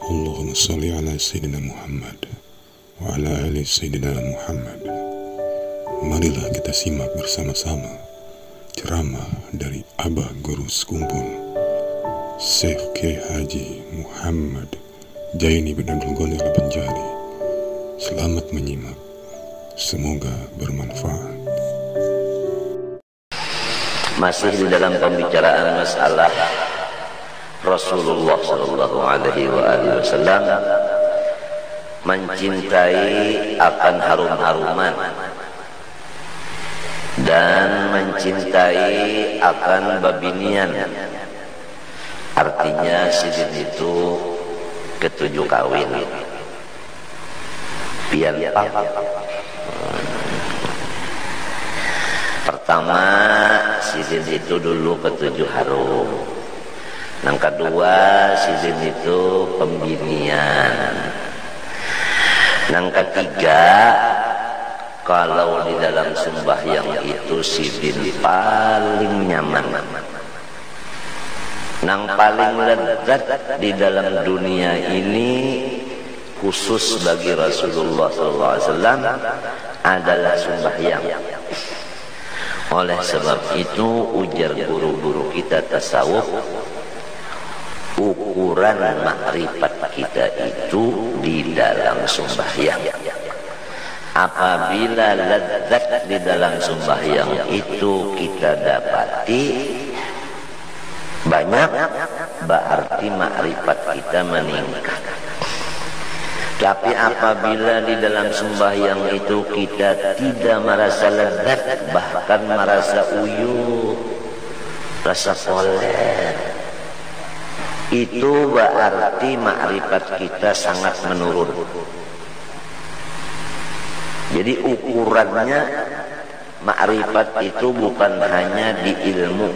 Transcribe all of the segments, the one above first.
Allahumma salli ala Sayyidina Muhammad wa ala ali Sayyidina Muhammad. Marilah kita simak bersama-sama ceramah dari Abah Guru Sekumpul Syekh Kiai Haji Muhammad Jaini bin Abdul Ghani Al-Banjari. Selamat menyimak, semoga bermanfaat. Masih di dalam pembicaraan masalah Rasulullah Sallallahu Alaihi Wasallam mencintai akan harum-haruman dan mencintai akan babinian. Artinya sidin itu ketujuh kawin. Pian pak. Pertama, sidin itu dulu ketujuh harum. Yang kedua, sidin itu pembinian. Yang ketiga, kalau di dalam sembahyang itu sidin paling nyaman. Yang paling lezat di dalam dunia ini khusus bagi Rasulullah SAW adalah sembahyang. Oleh sebab itu ujar guru-guru kita tasawuf, ukuran makrifat kita itu di dalam sembahyang. Apabila lezat di dalam sembahyang itu kita dapati banyak, berarti makrifat kita meningkat. Tapi apabila di dalam sembahyang itu kita tidak merasa lezat, bahkan merasa uyuh, rasa koler, itu berarti makrifat kita sangat menurun. Jadi ukurannya makrifat itu bukan hanya di ilmu,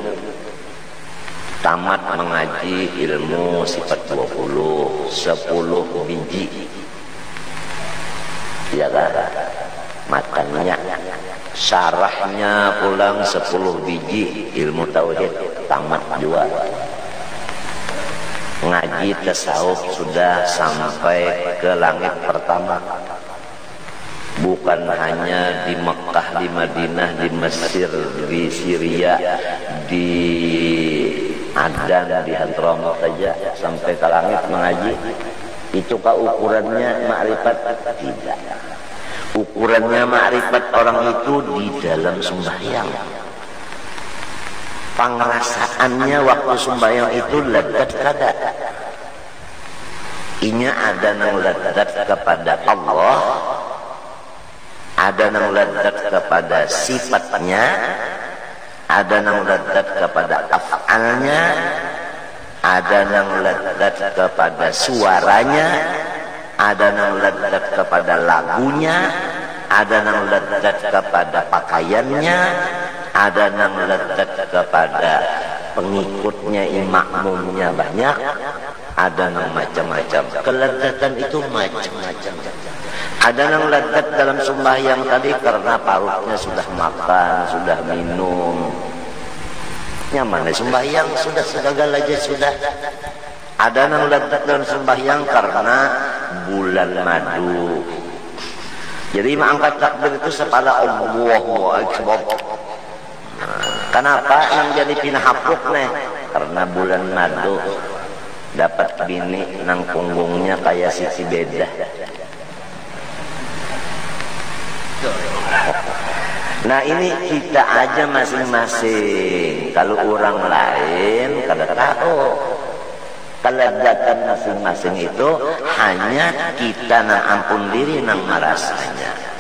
tamat mengaji ilmu sifat 10 biji, ya kan? Matanya, syarahnya pulang 10 biji ilmu tauhid, tamat juga. Ngaji tasawuf sudah sampai ke langit pertama. Bukan hanya di Mekah, di Madinah, di Mesir, di Syria, di Adan, di Hadramut saja sampai ke langit mengaji. Itukah ukurannya makrifat? Tidak. Ukurannya makrifat orang itu di dalam sembahyang. Pengrasaannya waktu sembahyang itu lezat kada. Inya ada yang lezat kepada Allah, ada yang lezat kepada sifatnya, ada yang lezat kepada af'alnya, ada yang lezat kepada suaranya, ada yang lezat kepada lagunya, ada yang lezat kepada pakaiannya, ada yang lezat kepada pengikutnya, makmumnya banyak, ada yang macam-macam. Kelezatan itu macam-macam. Ada yang lezat dalam sembahyang tadi karena parutnya sudah makan, sudah minum, nyaman sembahyang, sudah segala aja sudah. Ada yang lezat dalam sembahyang karena bulan madu. Jadi mengangkat takbir itu sepada Allahu Akbar. Kenapa yang jadi pinahapuk nih? Karena bulan madu dapat bini nang punggungnya kayak sisi beda. Nah ini kita aja masing-masing. Kalau orang lain kada tahu. Kelezatan masing-masing itu hanya kita nang ampun diri nang merasanya.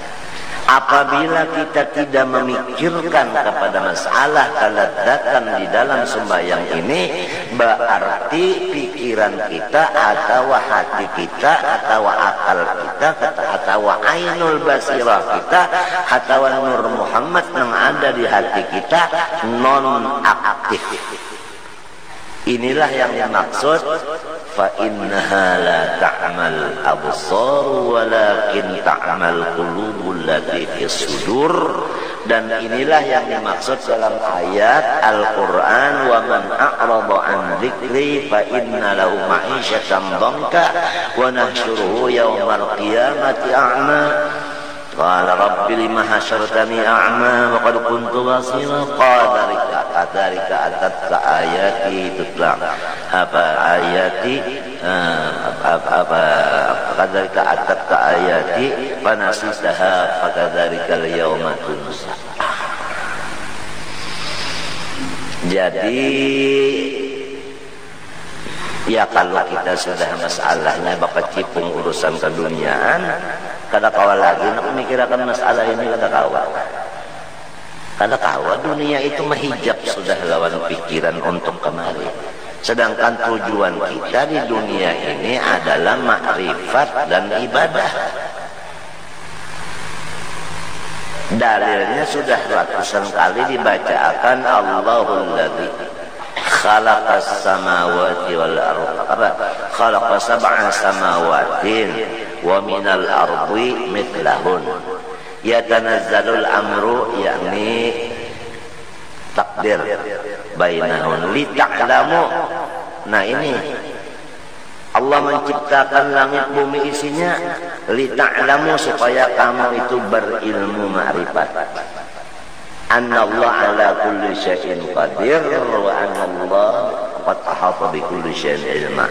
Apabila kita tidak memikirkan kepada masalah kelezatan di dalam sembahyang ini, berarti pikiran kita atau hati kita atau akal kita atau ainul basirah kita atau nur Muhammad yang ada di hati kita non aktif. Inilah yang dimaksud fa innaha la ta'mal absar walakin ta'mal qulubul lati fis sudur. Dan inilah yang dimaksud dalam ayat Al-Quran, wa man a'rada an dzikri fa inna lahu ma'isyatan dhanka wa nahsyuruhu yaumal qiyamati a'ma. Qala rabbi lima hasyartani a'ma wa qad kuntu basira. Qala dzalika atatka ayati tutla ayati kadzalika atatka ayati fanasitaha fakadzalika al-yawma tunsa. Jadi ya kalau kita sudah masalahnya bapak cipung urusan keduniaan, kada kawa lagi nak memikirkan masalah ini, kada kawa dunia itu menghijab sudah lawan pikiran untuk kemari. Sedangkan tujuan kita di dunia ini adalah makrifat dan ibadah. Dalilnya sudah ratusan kali dibacakan, Allahul ladzi khalaqas samawati wal arda khalaqas sab'a samawatin wa minal ardi mithlahun yatanazzalul amru, yakni takdir bainahun li ta'lamu. Nah ini Allah menciptakan langit bumi isinya li ta'lamu, supaya kamu itu berilmu ma'rifat. Anallah ala kulli syai'in qadir wa anallah qad ahata bi kulli syai'in ilma.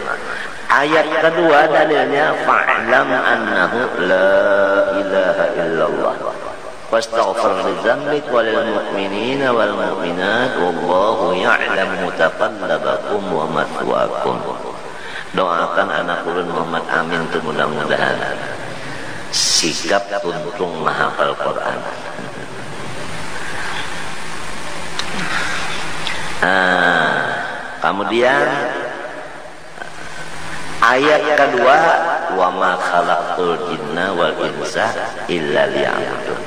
Ayat kedua dalilnya fa'lam annahu la ilaha illallah wastaghfir li dzambik walil mu'minina wal mu'minat wallahu ya'lamu mutaqallabakum wa mathwaakum. Doakan anak ulun Muhammad amin, mudah-mudahan sikap tuntung menghafal Quran. Kemudian ayat kedua, wa ma khalaqtul jinna wal insa illa liya'budun.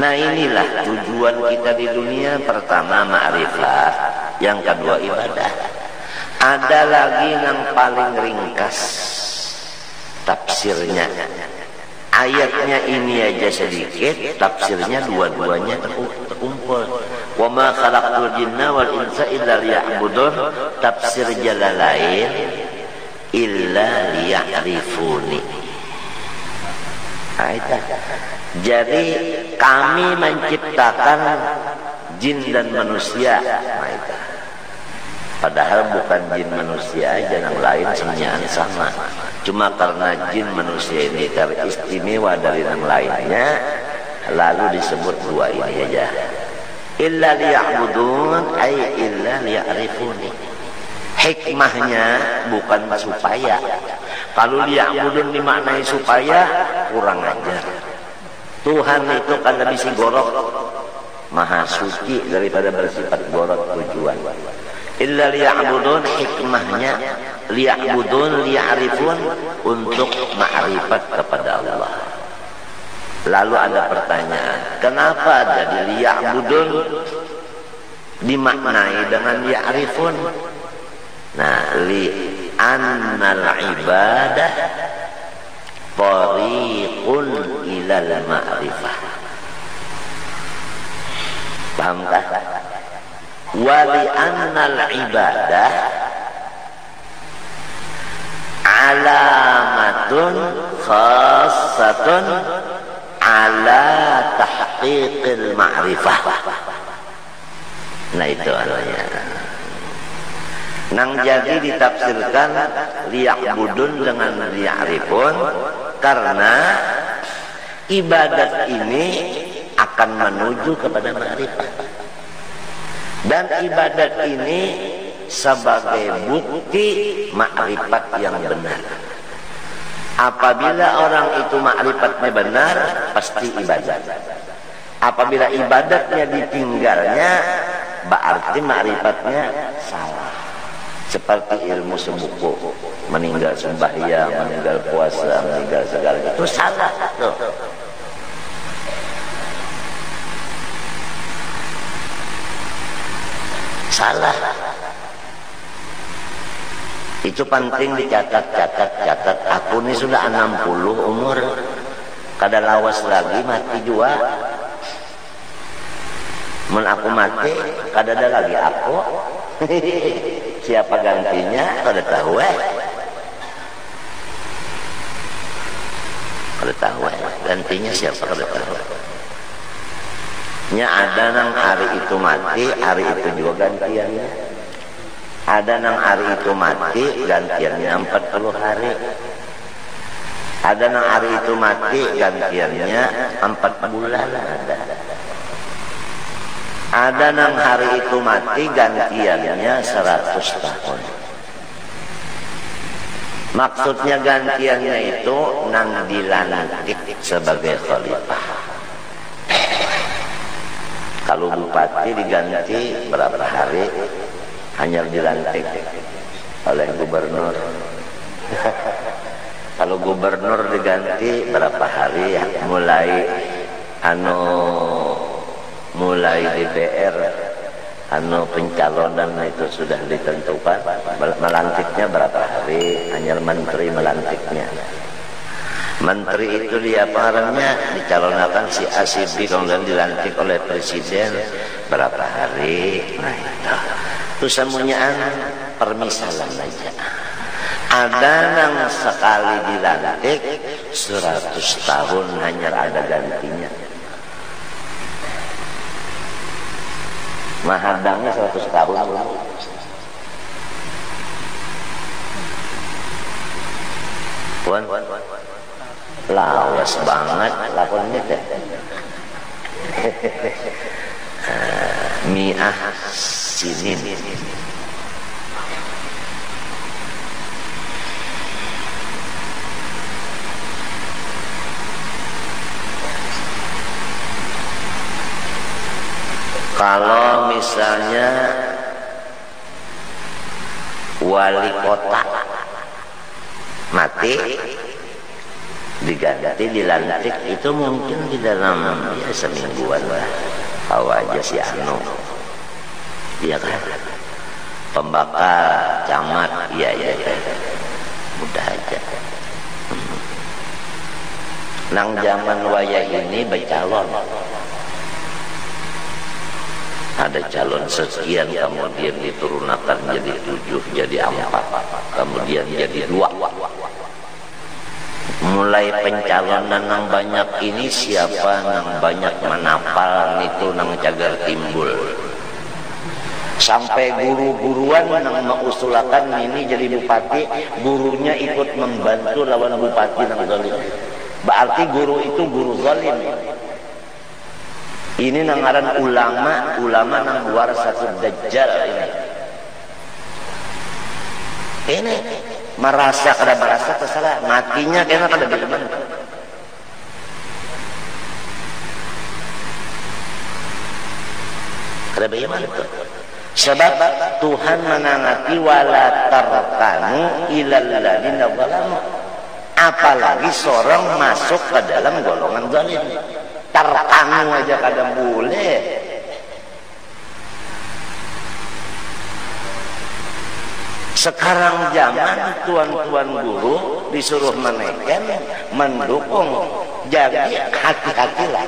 Nah inilah tujuan kita di dunia. Pertama ma'rifat, yang kedua ibadah. Ada lagi yang paling ringkas tafsirnya. Ayatnya ini aja sedikit, tafsirnya dua-duanya terkumpul. Wa ma khalaqtul jinna wal insa illa liya'budun, tafsir Jalalain illa liya'rifuni. Jadi kami menciptakan jin dan manusia. Padahal bukan jin manusia aja, yang lain semuanya sama. Cuma karena jin manusia ini teristimewa dari yang lainnya, lalu disebut dua ini aja. Illa liya'budun ay illa liya'rifuni. Hikmahnya bukan supaya. Kalau liya'budun dimaknai supaya, kurang ajar. Tuhan itu kan lebih si gorok, maha suci daripada bersifat gorok tujuan. Illa liya'budun, hikmahnya liya'budun, liya'rifun, untuk ma'rifat kepada Allah. Lalu ada pertanyaan, kenapa jadi liya'budun dimaknai dengan liya'rifun? Nah, li'annal ibadah tariqun ilal ma'rifah. Pahamkah? Wali annal ibadah alamatun khassatun ala tahqiqil ma'rifah. Nah itu artinya. Nang jadi ditafsirkan liya'budun dengan liya'rifun karena ibadat ini akan menuju kepada ma'rifah. Dan ibadat ini sebagai bukti makrifat yang benar. Apabila orang itu makrifatnya benar, pasti ibadat. Apabila ibadatnya ditinggalnya, berarti makrifatnya salah. Seperti ilmu sebuku, meninggal sembahyang, meninggal puasa, meninggal segala itu salah tuh. Salah. Itu penting dicatat. Aku ini sudah 60 umur, kada lawas lagi mati jua. Mun aku mati, kada ada lagi aku. Siapa gantinya? Kada tahu Kada tahu gantinya siapa, kada tahu. Nya ada nang hari itu mati, hari itu juga gantiannya. Ada nang hari itu mati, gantiannya 40 hari. Ada nang hari itu mati, gantiannya 4 bulan ada. Ada nang hari itu mati, gantiannya 100 tahun. Maksudnya gantiannya itu nang dilantik sebagai khalifah. Kalau bupati diganti berapa hari, hanya dilantik oleh gubernur. Kalau gubernur diganti berapa hari, mulai DPR pencalonan itu sudah ditentukan, melantiknya berapa hari, hanya menteri melantiknya. Menteri itu dia pengarangnya dicalonkan si A si B, kemudian dilantik oleh presiden berapa hari. Nah itu semuanya permisalan aja. Ada yang sekali dilantik 100 tahun hanya ada gantinya. Mahadangnya 100 tahun. Puan, lawas banget lakonnya teh. Mi'ah sinin. Kalau misalnya wali kota mati, diganti dilantik, itu mungkin di dalam ya semingguan lah. Tahu aja si Anu, iya kan? Pembakar camat, iya mudah aja. Nang zaman wayah ini bercalon, ada calon sekian, kemudian diturunakan jadi 7, jadi 4, kemudian jadi 2. Mulai pencalonan nang banyak ini, siapa nang banyak menapal itu nang cagar timbul. Sampai guru-guruan nang mengusulkan ini jadi bupati, gurunya ikut membantu lawan bupati nang zalim. Berarti guru itu guru zalim. Ini nang ngaran ulama nang warasatul dajjal ini merasa tersalah, matinya kena kada beban. Kada bagaimana itu? Sebab Tuhan menangati wala tarkanu ilal ladina zalamu. Apalagi seorang masuk ke dalam golongan zalim. Tarkanu aja kadang boleh. Sekarang zaman tuan-tuan guru disuruh menaikkan, mendukung. Jadi hati-hatilah.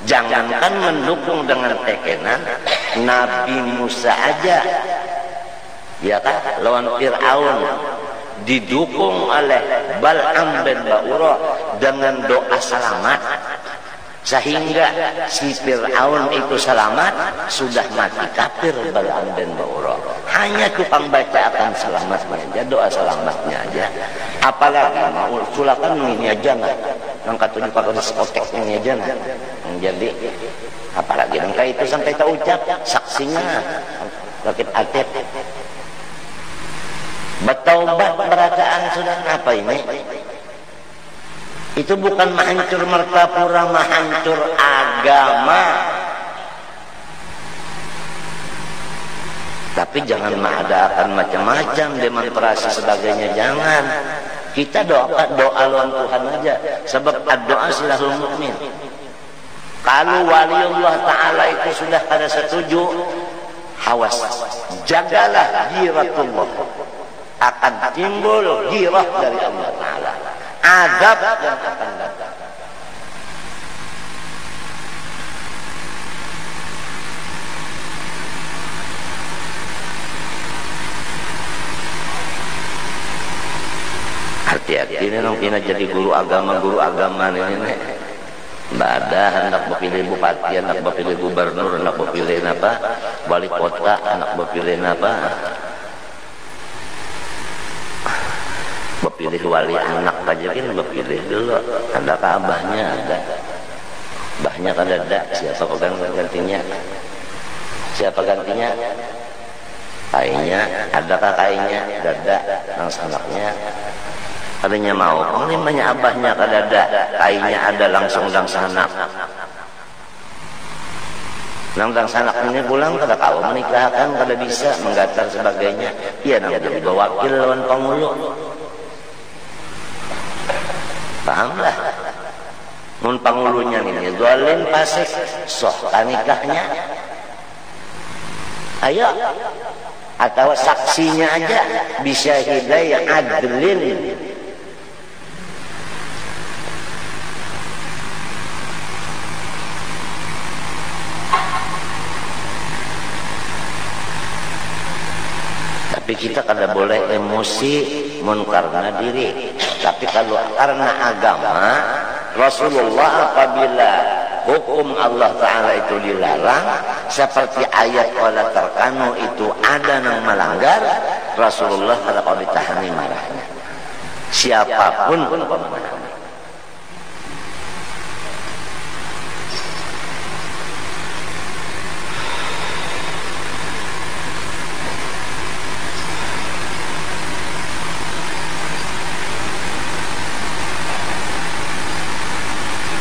Jangankan mendukung dengan tekenan Nabi Musa aja, ya kan, lawan Fir'aun didukung oleh Bal'am bin Ba'urah dengan doa selamat, sehingga si Fir'aun itu selamat, sudah mati kafir Bal'am bin Ba'urah. Hanya tukang baca akan selamatnya aja, doa selamatnya aja. Apalagi mau sulakan ini aja nggak, nangka tujuh pakai diskotek ini aja nggak. Jadi apalagi nangka itu sampai tak ucap saksinya rakit atep. Bertaubat berataan sudah apa ini? Itu bukan menghancur martapura, menghancur agama. Tapi jangan mengadakan macam-macam demonstrasi sebagainya, jangan. Kita doa lawan Tuhan aja. Sebab doa silahul mukmin. Kalau waliullah ta'ala itu sudah pada setuju, hawas, jagalah jiratullah. akan timbul ghirah dari Allah Ta'ala, azab yang akan datang. Hati-hati ini dong, kita jadi guru agama ini nih. Mbak ada hendak berpilih bupati, hendak berpilih gubernur, hendak berpilih apa, wali kota, hendak berpilih apa, berpilih wali anak aja kan berpilih dulu. Hendak abahnya ada, abahnya kan ada, siapa gantinya? Siapa gantinya? Kayaknya, adakah kayaknya? Dada, nang sanaknya. Tadinya mau, pengelimanya abahnya kada ada, kayaknya ada langsung dang sanak. Dang sanak ini pulang kada kau menikahkan, kada bisa menggatar sebagainya. Iya nang jadi wakil lawan pangulu. Pahamlah. Mun pangulunya ini zalim fasik, soh nikahnya. Ayo. Atau saksinya aja bisa hidayah adlin. Tapi kita kada boleh emosi mun karena diri. Tapi kalau karena agama, Rasulullah apabila hukum Allah Ta'ala itu dilarang, seperti ayat wala tarkanu itu ada yang melanggar, Rasulullah kada kau ditahani marahnya. Siapapun pemenangnya.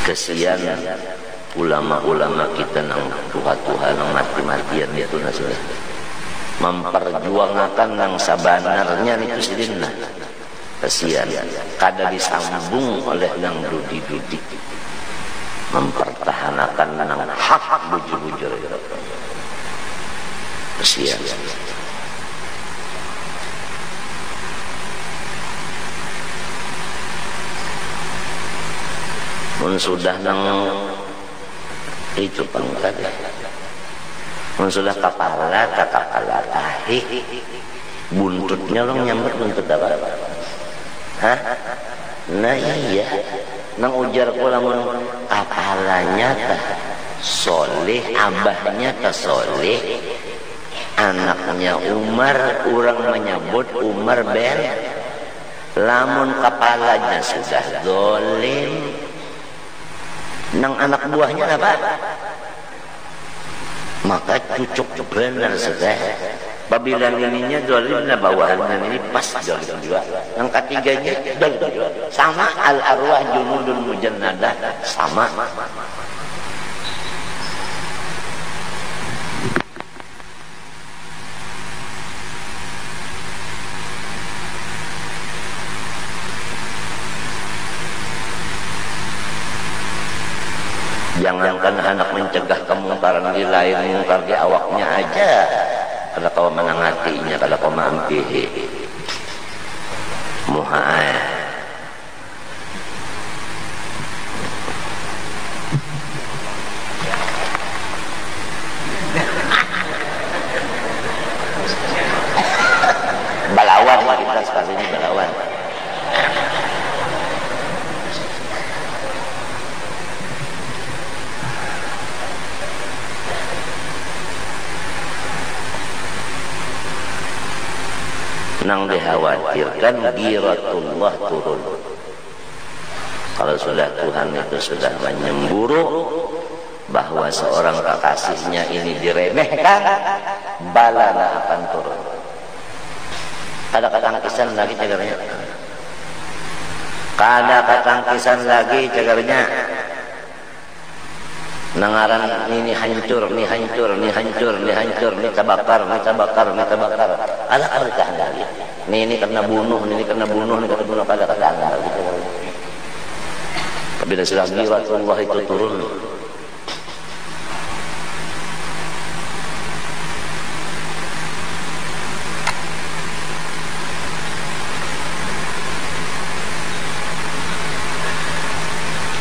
Kesian ulama-ulama kita nang Tuhan nang mati-matian itu nasihat memperjuangkan nang sabanarnya itu sidinna. Kesian kada disambung oleh nang dudi-dudi mempertahankan nang hak bujur-bujur. Kesian. Mun sudah nang itu pangkat, mun sudah kepala tahi, buntutnya lo nyambut buntut apa? Hah? Nah iya, nang ujar pula mun kepalanya tah soleh, abahnya tah soleh, anaknya Umar, orang menyebut Umar ben, lamun kepalanya sudah zalim. Nang anak buahnya apa? Maka cucuk benar sudah. Babila ininya zalim, nah bawahannya ini pas zalim juga. Yang ketiganya zalim juga. Sama al arwah junudun mujannadah sama. Jangankan anak mencegah kemungkaran di lain, mungkar di awaknya aja. Kalau kau menangatinya, kalau kau mampihi. Muha'ah. Balawan kita sekali ini balawan. Nang dikhawatirkan giratullah turun. Kalau sudah Tuhan itu sudah menyemburu bahwa seorang kekasihnya ini diremehkan, balana akan turun. Ada ketangkisan lagi cagarnya. Kada ketangkisan lagi cagarnya. Nangaran ini hancur, ini hancur, ini hancur, ini hancur, ini terbakar, ini terbakar, ini terbakar. Ada kali keandal. Ini kena bunuh, ini kena bunuh, ini kena bunuh, ada keandal. Bila sudah giratullah itu turun,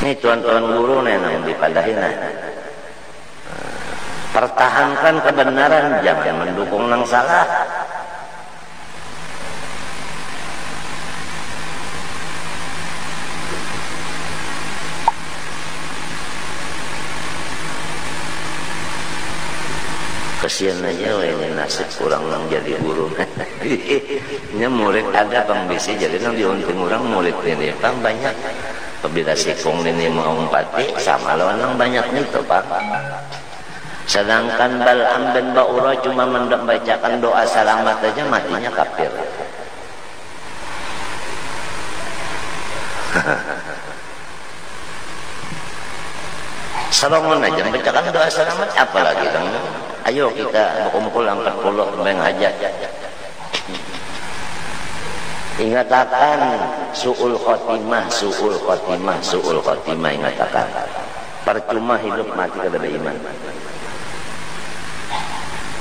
Ini tuan-tuan guru yang dipadahin. Pertahankan kebenaran, jangan mendukung yang salah. Kesian aja ini nasib kurang nang jadi guru. Ini murid ada pembisi jadi nang diunting orang murid ini Pak banyak. Bila sikung ini mau empati sama lawan nang banyak itu Pak. Sedangkan Bal'am bin Ba'ura cuma membacakan doa selamat aja matinya kafir. Salongon aja membacakan doa selamat apalagi dong. Ayo kita berkumpul 40 main hajat. Ingatakan su'ul khotimah, su'ul khotimah, su'ul khotimah, ingatakan. Percuma hidup mati kada beriman.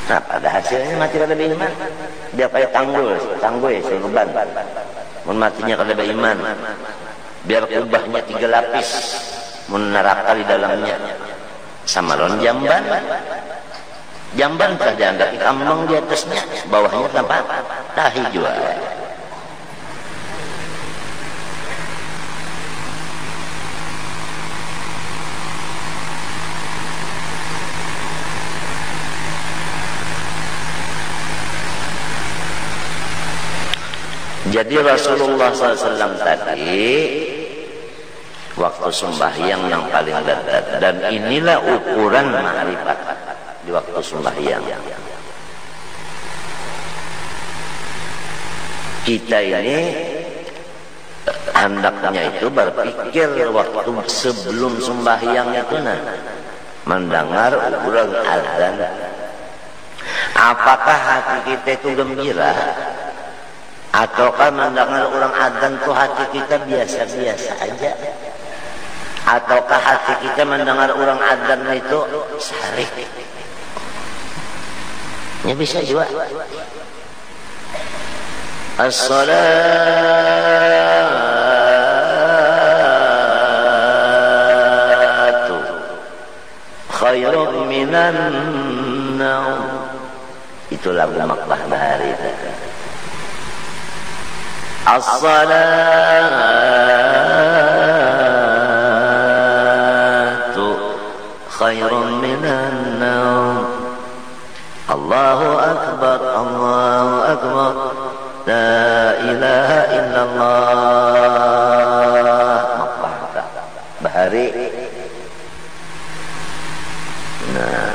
Nah pada hasilnya mati kada beriman. Dia kayak tanggul serban. Mun matinya kada beriman. Biar kubahnya 3 lapis. Mun neraka di dalamnya. Sama lawan jamban. Jamban telah dianggap kambang di atasnya, bawahnya tampak tahi jual. Jadi Rasulullah SAW tadi waktu sembahyang yang paling dekat, dan inilah ukuran ma'rifat di waktu sembahyang. Kita ini hendaknya itu berpikir waktu sebelum sembahyang itu mendengar ukuran azan. Apakah hati kita itu gembira? Ataukah mendengar orang azan itu hati kita biasa-biasa aja? Ataukah hati kita mendengar orang azan itu sarik? Ya bisa juga. As-salatu khairun minan naum. Itu lagu Makkah Bahari. As-salatu khairun minan naum. Allahu Akbar, Allahu Akbar, La ilaha illallah. Makkah Bahari. Nah,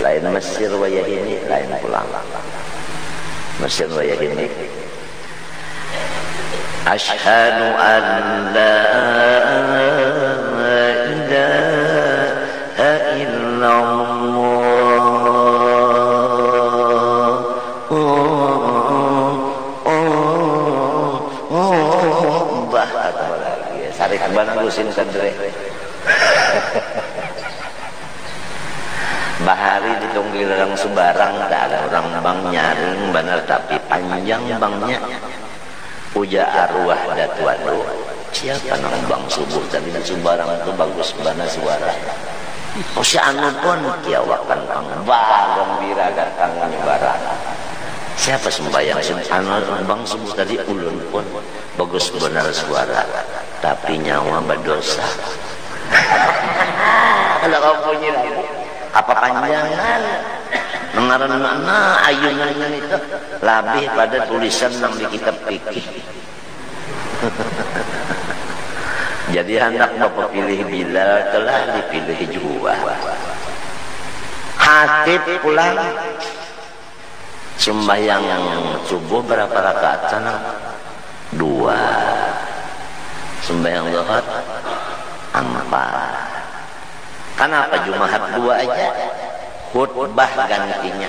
lain Mesir wayah ini, lain pulang. Mesir wayah ini. Asyhadu an la ilaha illallah. Sarik banang lusin sendiri. Bahari ditunggil orang sembarang, tak ada orang bang nyaring benar tapi panjang bangnya. Puja arwah datuanu. Siapa nang bang subuh tadi di sembarang itu bagus bana suara. Oh si anu pun kiawakan bang gembira datang barang. Siapa sembahyang anu bang subuh tadi ulun pun bagus benar suara. Tapi nyawa berdosa. Kalau kau punya apa panjangan mengaran mana ayunan itu lebih pada tulisan yang di kitab fikih. Jadi anak bapak pilih Bilal telah dipilih juga. Hatib pulang sembahyang subuh berapa rakaat sana? 2. Sembahyang zuhur 4. Kenapa Jumat 2 aja? Khutbah gantinya.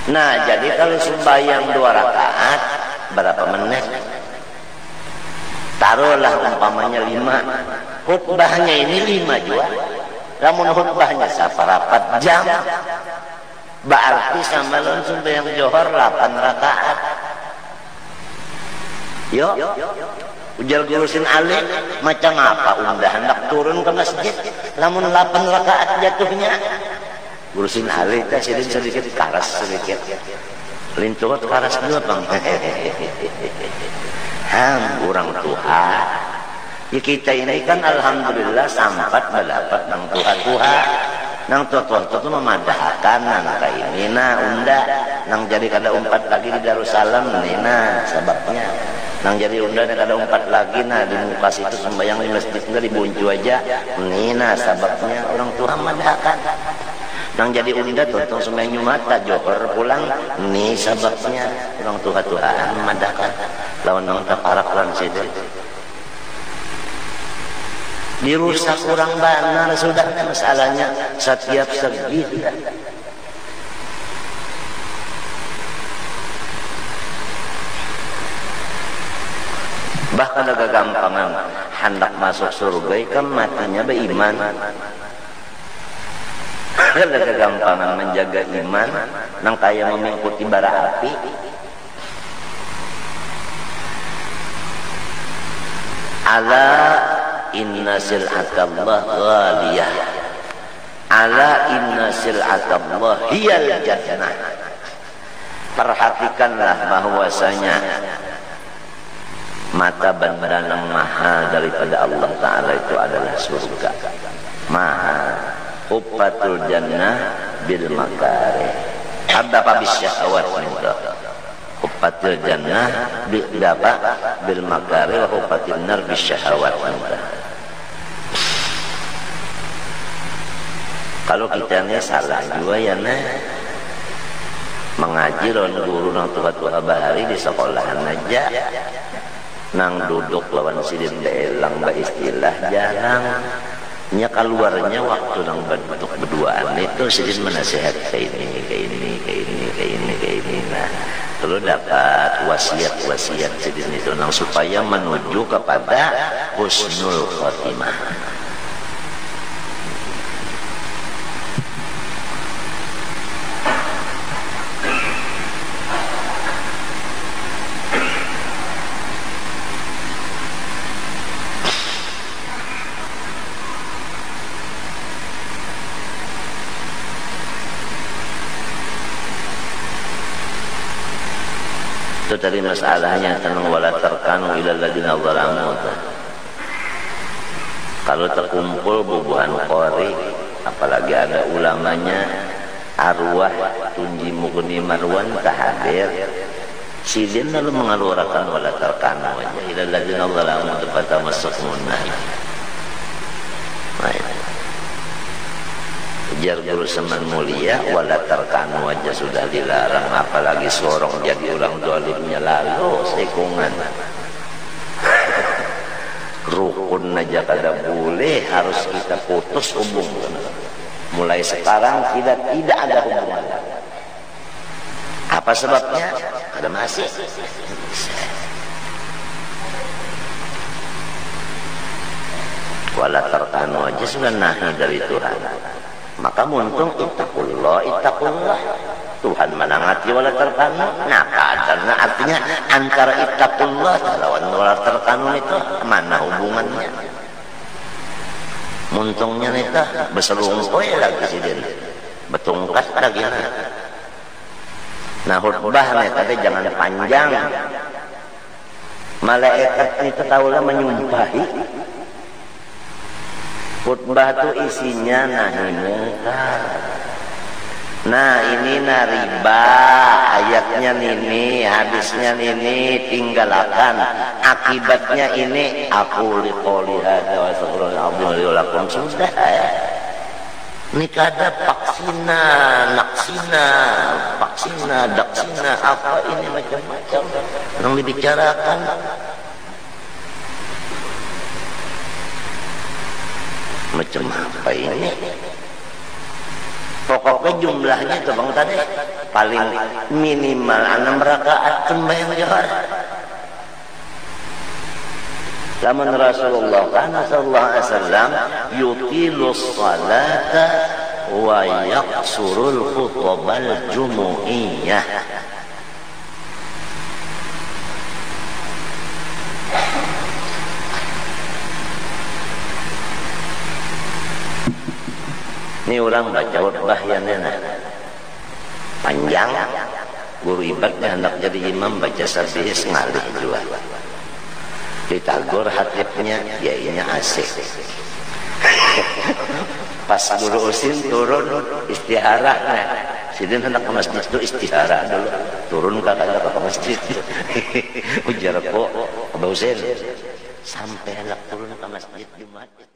Nah, jadi kalau sembahyang 2 rakaat berapa menit? Taruhlah umpamanya 5. Khutbahnya ini 5 juga. Namun khutbahnya saparapat jam. Berarti sama lawan sembahyang zuhur 8 rakaat. Yuk. Ujar gurusin Ali, macam apa undah hendak turun ke masjid, lamun 8 rakaat jatuhnya. Gurusin Ali teh sedikit karas sedikit. Lintuat karas dua bang. Orang Tuhan. Ya kita ini kan alhamdulillah sampat mendapat nang Tuhan. Nang Tuhan itu memadahkan nang ini unda nang jadi kada umpat lagi di Darussalam nina sebabnya. Nang jadi unda kada umpat lagi di muka situ sembahyang di masjid enggak dibuncu aja nina sebabnya orang Tuhan madahkan. Nang jadi unda tonton sembahyang Jumat Johor pulang ni sebabnya orang Tuhan madahkan. Lawan nang taparak lan situ. Dirusak kurang benar sudah masalahnya setiap segi. Bahkan agak gampangan hendak masuk surga kan matinya beriman. Agak gampangan menjaga iman nang kaya mengikuti bara api. Ala inna sil'atallah ghaliyah. Ala inna sil'atallah hiyal jannah. Perhatikanlah bahwasanya mata benda yang mahal daripada Allah Ta'ala itu adalah surga. Mahal. Hubbatul jannah bil makarih. Abda bisyahawat mudah. Hubbatul jannah bil makarih wa hubbatil nar bisyahawat mudah. Kalau kita ini salah juga ya mengaji lawan guru nang tua-tua bahari di sekolahan aja nang duduk lawan sidin belang istilah jarang nya keluarnya waktu nang bentuk berduaan itu sidin menasihat kayak ini nah kalau dapat wasiat sidin itu nang supaya menuju kepada husnul khotimah. Itu tadi masalahnya tentang wala tarkanu ilal ladina zalamu. Kalau terkumpul bubuhan qori, apalagi ada ulamanya, arwah tunji mugni marwan tahadir, sidin lalu mengalurakan wala tarkanu aja ilal ladina zalamu kepada masuk munah. Ujar guru seman mulia wala tarkanu aja sudah dilarang, apalagi sorong jadi ulang dolimnya lalu sekungan rukun aja kada boleh, harus kita putus hubungan mulai sekarang tidak ada hubungan. Apa sebabnya? Ada masih wala tarkanu aja sudah nahi dari Tuhan. Maka muntung ittaqullah Tuhan menangati wala tarkanu. Karena artinya antara ittaqullah lawan wala tarkanu itu mana hubungannya? Muntungnya nita beselungkoy lagi sidin betungkas lagi nah khutbah tapi jangan panjang. Malaikat itu tahulah menyumpahi. Khutbah itu isinya nahi mungkar. Nah ini riba, ayatnya ini, hadisnya ini, tinggalkan. Akibatnya ini aku liqouli hadza wa astaghfirullahaladzim lakum sudah ya. Ini kada paksina, daksina, apa ini macam-macam yang dibicarakan. Macam apa ini? Pokoknya jumlahnya itu bang tadi paling minimal 6 rakaat sembahyang Johor. Lamun Rasulullah kan sallallahu alaihi wasallam yutilus salata wa yaqsurul khutbal jumu'iyah. Ini orang baca khutbah yang panjang. Guru ibadnya hendak jadi imam baca sabihis ngalih dua. Ditagur hatibnya, yainya asik. Pas guru usin turun istihara. Sidin hendak ke masjid itu istihara dulu. Turun kakak ke masjid. Ujar kok, Abah Husin. Sampai hendak turun ke masjid Jumat.